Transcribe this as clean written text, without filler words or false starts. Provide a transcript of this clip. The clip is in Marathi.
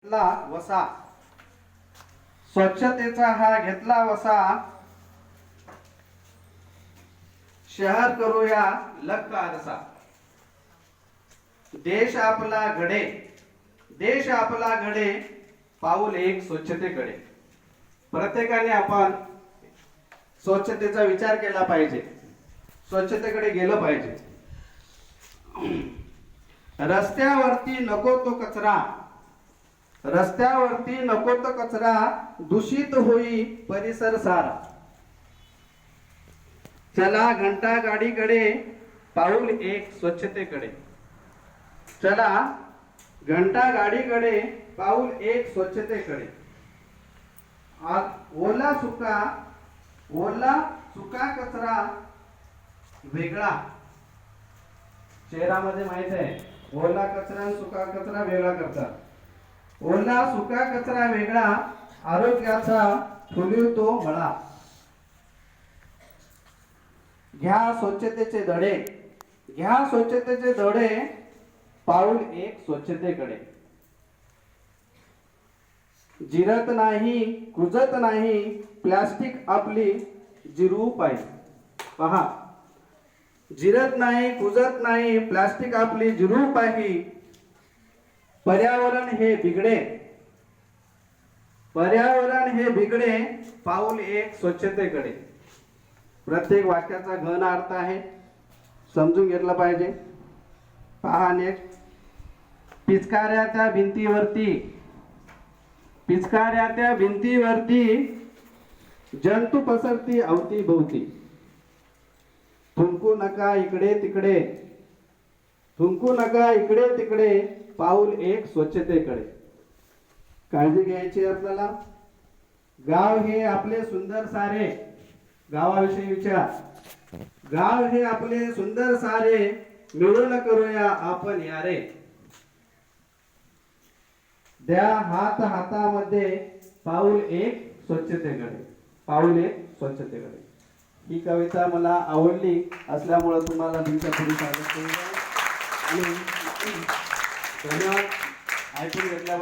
घेतला वसा, स्वच्छतेचा हा घेतला वसा, शहर करूया लख आरसा. देश आपला घडे, देश आपला घडे, पाऊल एक स्वच्छतेकडे. प्रत्येकाने आपण स्वच्छतेचा विचार केला पाहिजे, स्वच्छतेकडे गेलं पाहिजे. रस्त्यावरती नको तो कचरा, रस्त्यावरती नको तो कचरा, दूषित होई परिसर सारा. चला घंटा गाडीकडे, पाऊल एक स्वच्छतेकडे. चला घंटा गाडीकडे, पाऊल एक स्वच्छतेकडे. ओला सुका कचरा वेगळा. शहरामध्ये माहित आहे, ओला कचरा आणि सुका कचरा वेगळा करतात. ओला सुका कचरा वेगळा, आरोग्याचा फुलवितो मळा. घ्या स्वच्छतेचे धडे, घ्या स्वच्छतेचे धडे, पाऊल एक स्वच्छतेकडे. जिरत नाही कुजत नाही, प्लास्टिक आपली जिरवू पाहिजे. पहा, जिरत नाही कुजत नाही, प्लास्टिक आपली जिरवू पाहिजे. पर्यावरण हे बिघडे, पर्यावरण हे बिघडे, पाऊल एक स्वच्छतेकडे. प्रत्येक वाक्याचा घन अर्थ आहे, समजून घेतला पाहिजे. पहा नेक्स्ट. पिचकाऱ्याच्या भिंतीवरती, पिचकाऱ्याच्या भिंतीवरती, जंतू पसरती अवतीभोवती. थुंकू नका इकडे तिकडे, थुंकू नका इकडे तिकडे, पाऊल एक स्वच्छतेकडे. काळजी घ्यायची आपल्याला. गाव हे आपले सुंदर सारे, गावाविषयी विचार. गाव हे आपले सुंदर सारे, मिळून करूया आपण यारे. द्या हात हातामध्ये, पाऊल एक स्वच्छतेकडे, पाऊल एक स्वच्छतेकडे. ही कविता मला आवडली असल्यामुळे तुम्हाला तुमच्या पुढे स्वागत करतो. धन्यवाद ऐकून घेतल्याबद्दल.